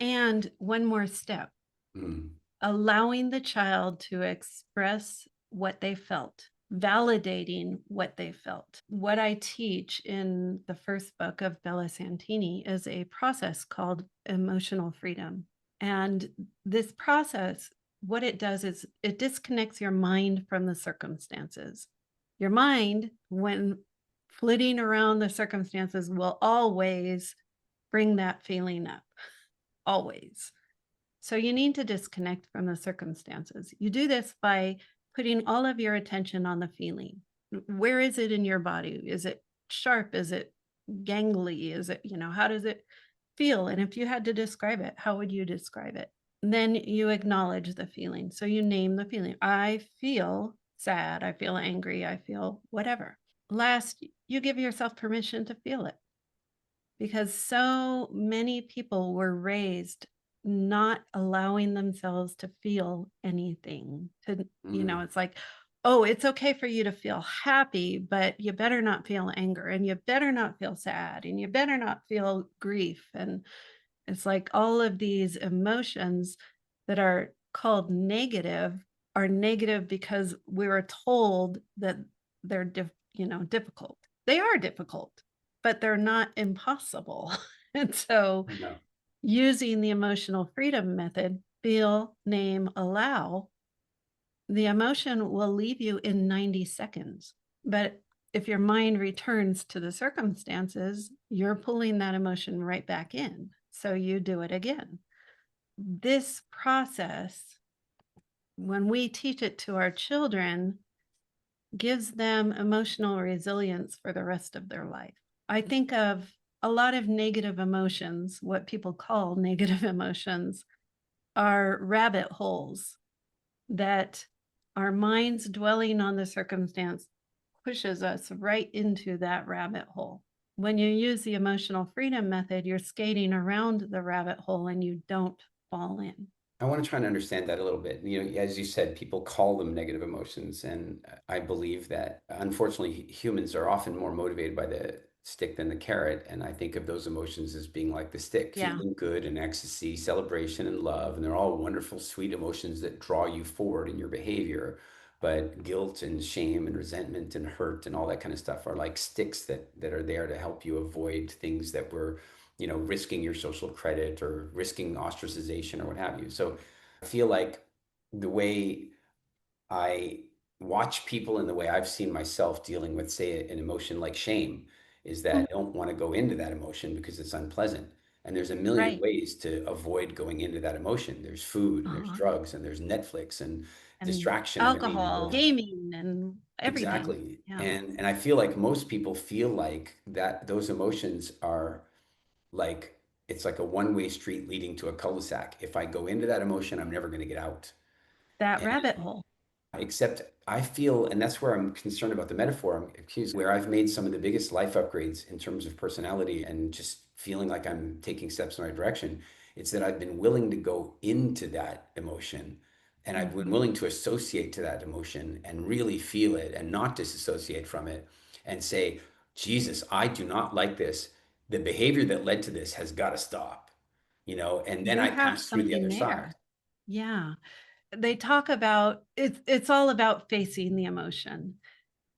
And one more step, Mm, allowing the child to express what they felt, validating what they felt. What I teach in the first book of Bella Santini is a process called emotional freedom. And this process, what it does is it disconnects your mind from the circumstances. Your mind, when flitting around the circumstances, will always bring that feeling up, always. So you need to disconnect from the circumstances. You do this by putting all of your attention on the feeling. Where is it in your body? Is it sharp? Is it gangly? Is it, how does it feel? And if you had to describe it, how would you describe it? Then you acknowledge the feeling. So you name the feeling. I feel sad. I feel angry. I feel whatever. Last, you give yourself permission to feel it, because so many people were raised not allowing themselves to feel anything. mm, It's like, oh, it's okay for you to feel happy, but you better not feel anger, and you better not feel sad, and you better not feel grief. And it's like all of these emotions that are called negative are negative because we were told that they're difficult. They are difficult, but they're not impossible. And so no. using the emotional freedom method, feel, name, allow, the emotion will leave you in 90 seconds. But if your mind returns to the circumstances, you're pulling that emotion right back in. So you do it again. This process, when we teach it to our children, gives them emotional resilience for the rest of their life. I think of a lot of negative emotions, what people call negative emotions, are rabbit holes that our minds dwelling on the circumstance pushes us right into that rabbit hole. When you use the emotional freedom method, you're skating around the rabbit hole and you don't fall in. I want to try and understand that a little bit. You know, as you said, people call them negative emotions, and I believe that unfortunately humans are often more motivated by the stick than the carrot. And I think of those emotions as being like the stick, Yeah, feeling good and ecstasy, celebration and love, and they're all wonderful, sweet emotions that draw you forward in your behavior. But guilt and shame and resentment and hurt and all that kind of stuff are like sticks that are there to help you avoid things that were, you know, risking your social credit or risking ostracization or what have you. So I feel like the way I watch people and the way I've seen myself dealing with, say, an emotion like shame, is that mhm, I don't want to go into that emotion because it's unpleasant. And there's a million right. ways to avoid going into that emotion. There's food and there's Uh-huh. drugs and there's Netflix and And distractions. I mean, alcohol, gaming, and everything. exactly. Yeah, And I feel like most people feel like that those emotions are like it's like a one-way street leading to a cul-de-sac. If I go into that emotion, I'm never going to get out. that rabbit hole. Except I feel, and that's where I'm concerned about the metaphor, I'm accused, where I've made some of the biggest life upgrades in terms of personality and just feeling like I'm taking steps in the right direction. It's that I've been willing to go into that emotion and I've been Mhm. willing to associate to that emotion and really feel it and not disassociate from it and say, Jesus, I do not like this. The behavior that led to this has got to stop, you know, and then You I have pass through the something other side. there. Yeah. They talk about it's all about facing the emotion.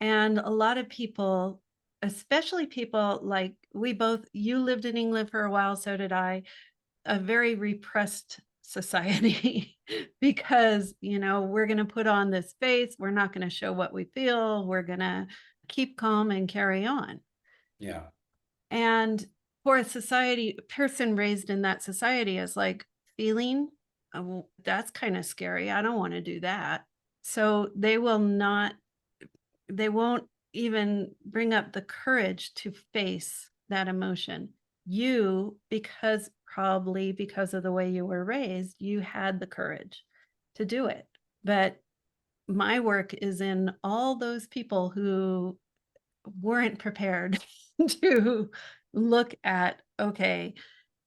And a lot of people, especially people like we both, you lived in England for a while, so did I, a very repressed society because, we're going to put on this face, we're not going to show what we feel, we're going to keep calm and carry on. Yeah. And for a society person raised in that society is like feeling, well, that's kind of scary. I don't want to do that. So they won't even bring up the courage to face that emotion. You, because probably because of the way you were raised, you had the courage to do it. But my work is in all those people who weren't prepared to look at, okay,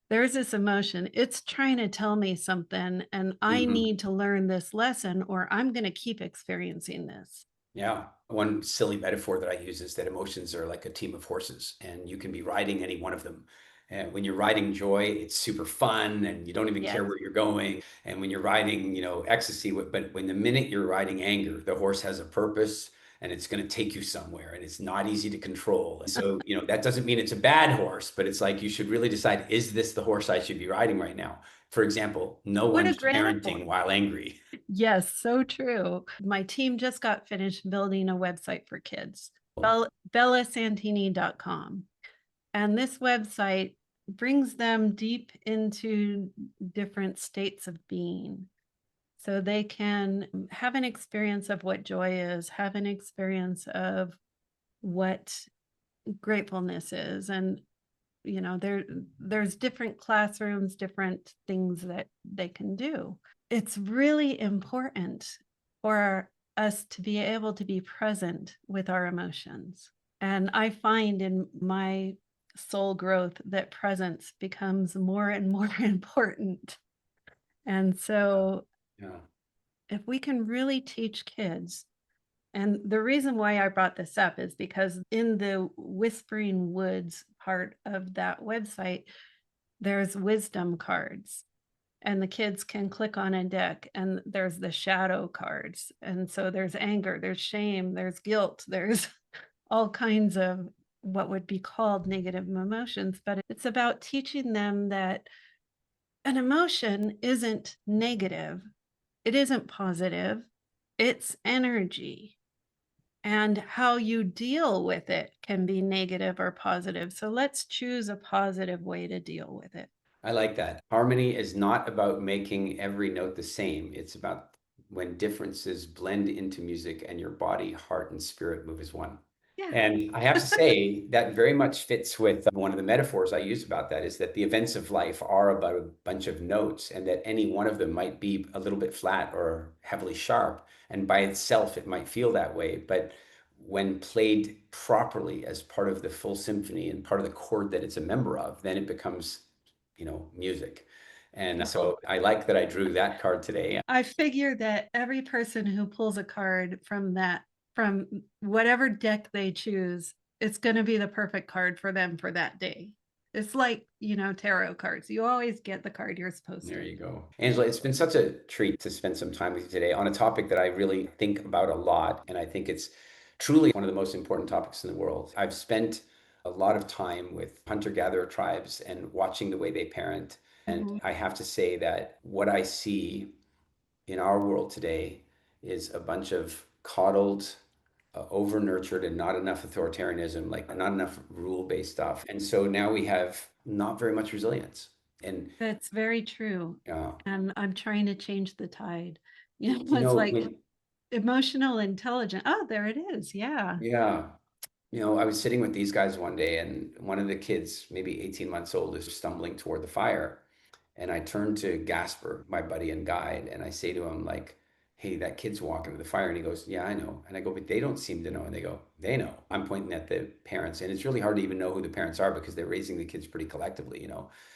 there's this emotion. It's trying to tell me something, and I Mhm. need to learn this lesson, or I'm going to keep experiencing this. Yeah. One silly metaphor that I use is that emotions are like a team of horses, and you can be riding any one of them. And when you're riding joy, it's super fun and you don't even care Yes. where you're going. And when you're riding, you know, ecstasy, but when the minute you're riding anger, the horse has a purpose and it's going to take you somewhere and it's not easy to control. And so, you know, that doesn't mean it's a bad horse, but it's like you should really decide, is this the horse I should be riding right now? For example, no What a one's great metaphor. parenting while angry. Yes, so true. My team just got finished building a website for kids, bellasantini.com. And this website brings them deep into different states of being. So they can have an experience of what joy is, have an experience of what gratefulness is. And, there's different classrooms, different things that they can do. It's really important for us to be able to be present with our emotions. And I find in my soul growth that presence becomes more and more important. And so Yeah. if we can really teach kids, and the reason why I brought this up is because in the Whispering Woods part of that website, there's wisdom cards, and the kids can click on a deck, and there's the shadow cards. And so there's anger, there's shame, there's guilt, there's all kinds of what would be called negative emotions. But it's about teaching them that an emotion isn't negative, it isn't positive, it's energy. And how you deal with it can be negative or positive. So let's choose a positive way to deal with it. I like that. Harmony is not about making every note the same. It's about when differences blend into music and your body, heart, and spirit move as one. Yeah. And I have to say that very much fits with one of the metaphors I use about that is that the events of life are about a bunch of notes and that any one of them might be a little bit flat or heavily sharp. And by itself, it might feel that way. But when played properly as part of the full symphony and part of the chord that it's a member of, then it becomes, you know, music. And so I like that I drew that card today. I figure that every person who pulls a card from whatever deck they choose, it's going to be the perfect card for them for that day. It's like, tarot cards. You always get the card you're supposed There to. you go. Angela, it's been such a treat to spend some time with you today on a topic that I really think about a lot. And I think it's truly one of the most important topics in the world. I've spent a lot of time with hunter-gatherer tribes and watching the way they parent. And Mhm. I have to say that what I see in our world today is a bunch of coddled, over nurtured, and not enough authoritarianism, like not enough rule based stuff. And so now we have not very much resilience. And That's very true. uh, And I'm trying to change the tide. you It's know, like when, emotional intelligence. Oh, there it is. Yeah. yeah, I was sitting with these guys one day, and one of the kids, maybe 18 months old, is stumbling toward the fire. And I turned to Gasper, my buddy and guide, and I say to him, like, hey, that kid's walking to the fire. And he goes, yeah, I know. And I go, but they don't seem to know. And they go, they know. I'm pointing at the parents. And it's really hard to even know who the parents are because they're raising the kids pretty collectively.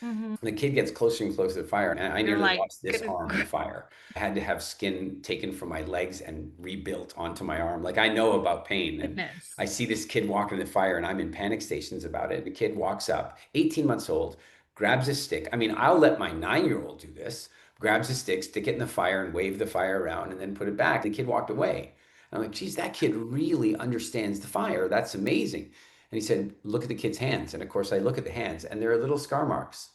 Mhm. The kid gets closer and closer to the fire, and I You're nearly like, lost this arm in the fire. I had to have skin taken from my legs and rebuilt onto my arm. Like, I know about pain, and goodness. I see this kid walking in the fire, and I'm in panic stations about it. The kid walks up, 18 months old, grabs a stick. I mean, I'll let my 9-year-old do this. Grabs a stick, stick it in the fire, and wave the fire around, and then put it back. The kid walked away. I'm like, geez, that kid really understands the fire. That's amazing. And he said, look at the kid's hands. And of course, I look at the hands, and there are little scar marks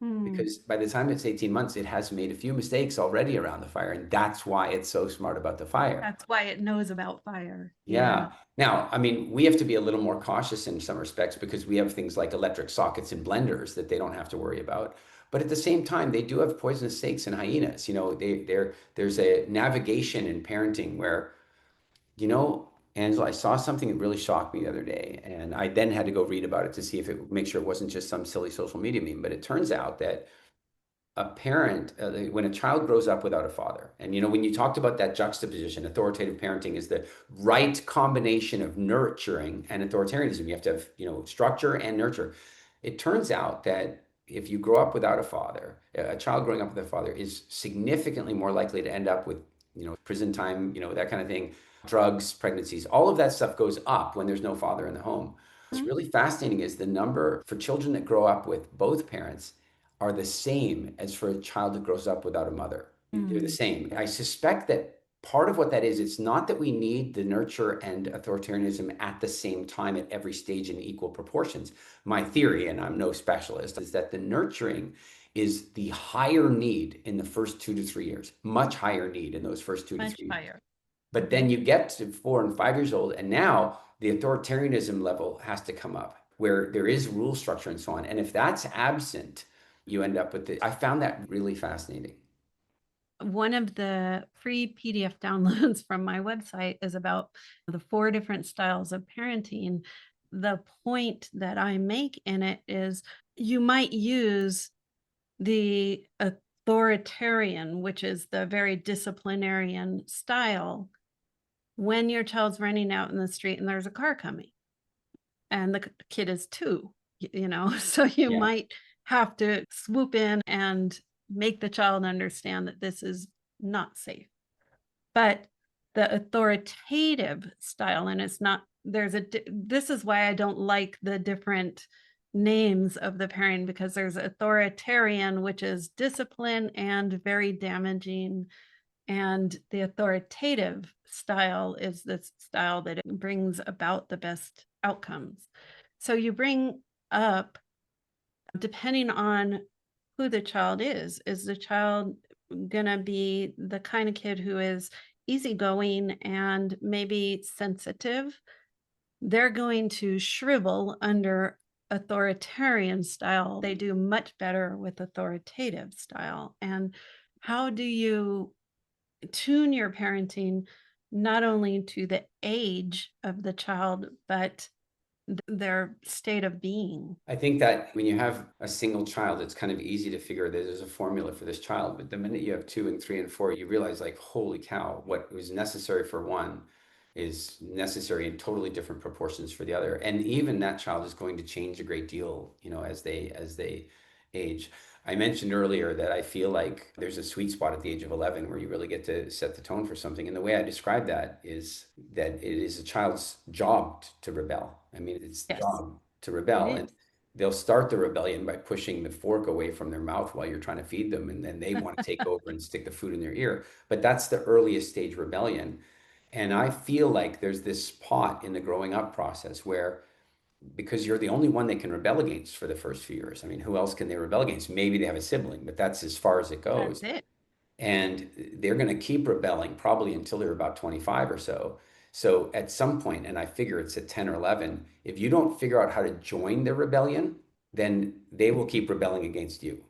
Hmm. because by the time it's 18 months, it has made a few mistakes already around the fire. And that's why it's so smart about the fire. That's why it knows about fire. Yeah. Now, I mean, we have to be a little more cautious in some respects because we have things like electric sockets and blenders that they don't have to worry about. But at the same time, they do have poisonous snakes and hyenas. There's a navigation in parenting where, Angela, I saw something that really shocked me the other day, and I then had to go read about it to see if it make sure it wasn't just some silly social media meme. But it turns out that a parent, when a child grows up without a father, and when you talked about that juxtaposition, authoritative parenting is the right combination of nurturing and authoritarianism. You have to have, structure and nurture. It turns out that if you grow up without a father, a child growing up with a father is significantly more likely to end up with, prison time, that kind of thing, drugs, pregnancies, all of that stuff goes up when there's no father in the home. What's really fascinating is the number for children that grow up with both parents are the same as for a child that grows up without a mother. They're the same. I suspect that part of what that is, it's not that we need the nurture and authoritarianism at the same time at every stage in equal proportions. My theory, and I'm no specialist, is that the nurturing is the higher need in the first 2 to 3 years, much higher need in those first 2 to 3 years. Higher. But then you get to 4 and 5 years old, and now the authoritarianism level has to come up where there is rule structure and so on. And if that's absent, you end up with I found that really fascinating. One of the free PDF downloads from my website is about the 4 different styles of parenting. The point that I make in it is you might use the authoritarian, which is the very disciplinarian style, when your child's running out in the street and there's a car coming and the kid is 2, so you Yeah. might have to swoop in and make the child understand that this is not safe. But the authoritative style, and it's not, this is why I don't like the different names of the parent, because there's authoritarian, which is discipline and very damaging. And the authoritative style is the style that it brings about the best outcomes. So you bring up, depending on who the child is the child gonna be the kind of kid who is easygoing and maybe sensitive? They're going to shrivel under authoritarian style. They do much better with authoritative style. And how do you tune your parenting not only to the age of the child, but their state of being? I think that when you have a single child, it's kind of easy to figure that there's a formula for this child. But the minute you have 2 and 3 and 4, you realize, like, holy cow, what was necessary for one is necessary in totally different proportions for the other. And even that child is going to change a great deal, as they age. I mentioned earlier that I feel like there's a sweet spot at the age of 11 where you really get to set the tone for something. And the way I describe that is that it is a child's job to rebel. I mean, it's the Yes, job to it rebel. And is. they'll start the rebellion by pushing the fork away from their mouth while you're trying to feed them. And then they want to take over and stick the food in their ear. But that's the earliest stage rebellion. And I feel like there's this spot in the growing up process where because you're the only one they can rebel against for the first few years. I mean, who else can they rebel against? Maybe they have a sibling, but that's as far as it That's goes. it. And they're going to keep rebelling probably until they're about 25 or so. So at some point, and I figure it's at 10 or 11, if you don't figure out how to join the rebellion, then they will keep rebelling against you.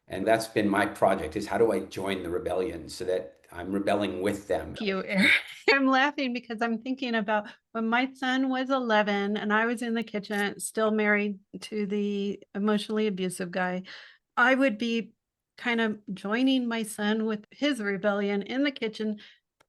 And that's been my project is how do I join the rebellion so that I'm rebelling with them? You, Eric. I'm laughing because I'm thinking about when my son was 11 and I was in the kitchen, still married to the emotionally abusive guy. I would be kind of joining my son with his rebellion in the kitchen,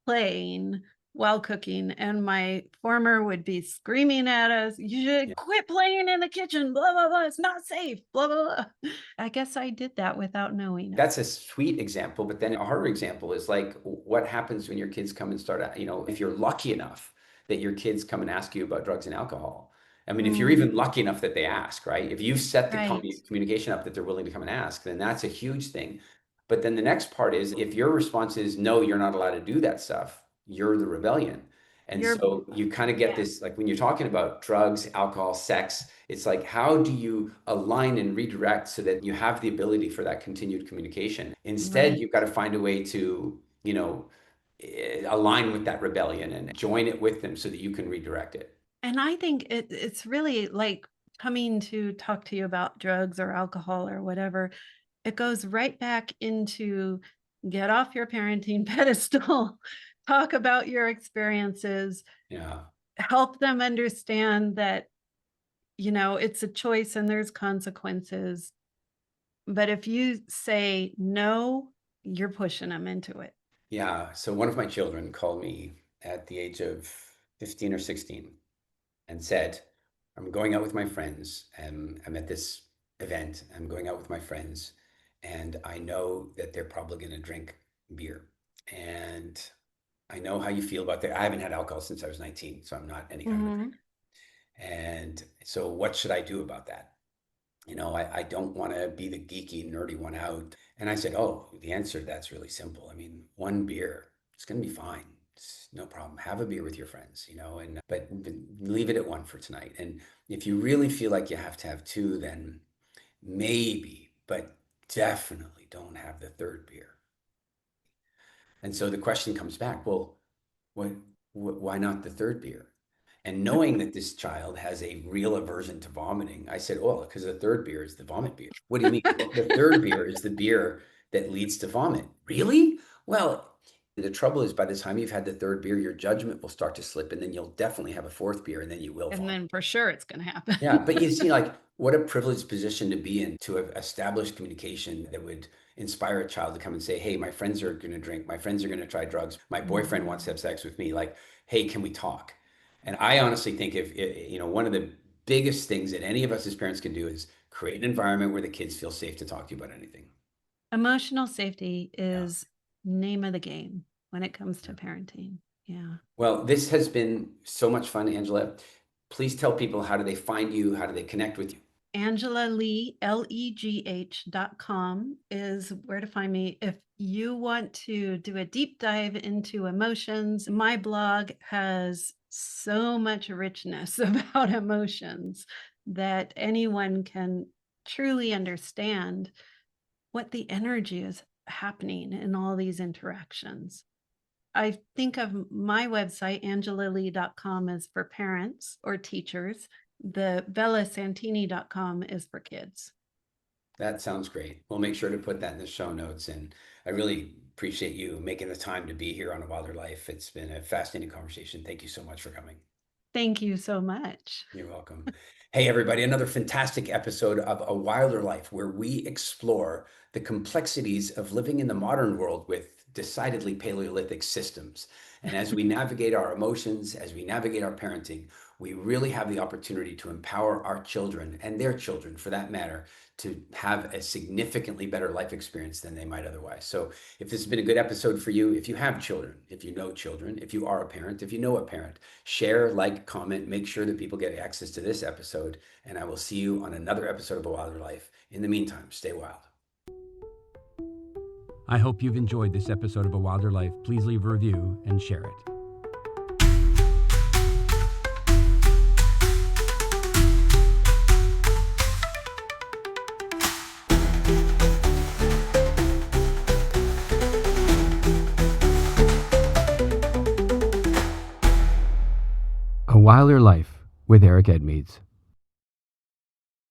playing while cooking. And my former would be screaming at us, you should quit playing in the kitchen, blah, blah, blah. It's not safe, blah, blah, blah. I guess I did that without knowing it. That's a sweet example, but then a harder example is like what happens when your kids come and start, if you're lucky enough that your kids come and ask you about drugs and alcohol. I mean, if you're even lucky enough that they ask, right? If you've set the Right. communication up that they're willing to come and ask, then that's a huge thing. But then the next part is if your response is no, you're not allowed to do that stuff, you're the rebellion. And You're- so you kind of get yeah. this, like when you're talking about drugs, alcohol, sex, it's like, how do you align and redirect so that you have the ability for that continued communication? Instead, Right. you've got to find a way to, align with that rebellion and join it with them so that you can redirect it. And I think it's really like coming to talk to you about drugs or alcohol or whatever. It goes right back into get off your parenting pedestal, talk about your experiences, Yeah. help them understand that, it's a choice and there's consequences. But if you say no, you're pushing them into it. Yeah. So one of my children called me at the age of 15 or 16 and said, I'm going out with my friends and I'm at this event. I'm going out with my friends and I know that they're probably going to drink beer. And I know how you feel about that. I haven't had alcohol since I was 19, so I'm not any kind of a drinker. And so what should I do about that? I don't want to be the geeky, nerdy one out. And I said, oh, the answer to that's really simple. I mean, one beer, it's going to be fine. It's no problem. Have a beer with your friends, but leave it at one for tonight. And if you really feel like you have to have two, then maybe, but definitely don't have the third beer. And so the question comes back, well, why not the third beer? And knowing that this child has a real aversion to vomiting, I said, oh, because the third beer is the vomit beer. What do you mean? Well, the third beer is the beer that leads to vomit. Really? Well, the trouble is by the time you've had the third beer, your judgment will start to slip and then you'll definitely have a fourth beer and then you will And vomit. then for sure it's going to happen. Yeah, but you see, like, what a privileged position to be in to have established communication that would inspire a child to come and say, hey, my friends are going to drink. My friends are going to try drugs. My boyfriend wants to have sex with me. Like, hey, can we talk? And I honestly think if, one of the biggest things that any of us as parents can do is create an environment where the kids feel safe to talk to you about anything. Emotional safety is name of the game when it comes to parenting. Yeah. Well, this has been so much fun, Angela. Please tell people, how do they find you? How do they connect with you? Angela Legh, legh.com is where to find me. If you want to do a deep dive into emotions, my blog has so much richness about emotions that anyone can truly understand what the energy is happening in all these interactions. I think of my website, angelalegh.com, as for parents or teachers. The bellasantini.com is for kids. That sounds great. We'll make sure to put that in the show notes. And I really appreciate you making the time to be here on A Wilder Life. It's been a fascinating conversation. Thank you so much for coming. Thank you so much. You're welcome. Hey, everybody, another fantastic episode of A Wilder Life, where we explore the complexities of living in the modern world with decidedly Paleolithic systems. And as we navigate our emotions, as we navigate our parenting, we really have the opportunity to empower our children and their children, for that matter, to have a significantly better life experience than they might otherwise. So if this has been a good episode for you, if you have children, if you know children, if you are a parent, if you know a parent, share, like, comment, make sure that people get access to this episode. And I will see you on another episode of A Wilder Life. In the meantime, stay wild. I hope you've enjoyed this episode of A Wilder Life. Please leave a review and share it. A Wilder Life with Eric Edmeades.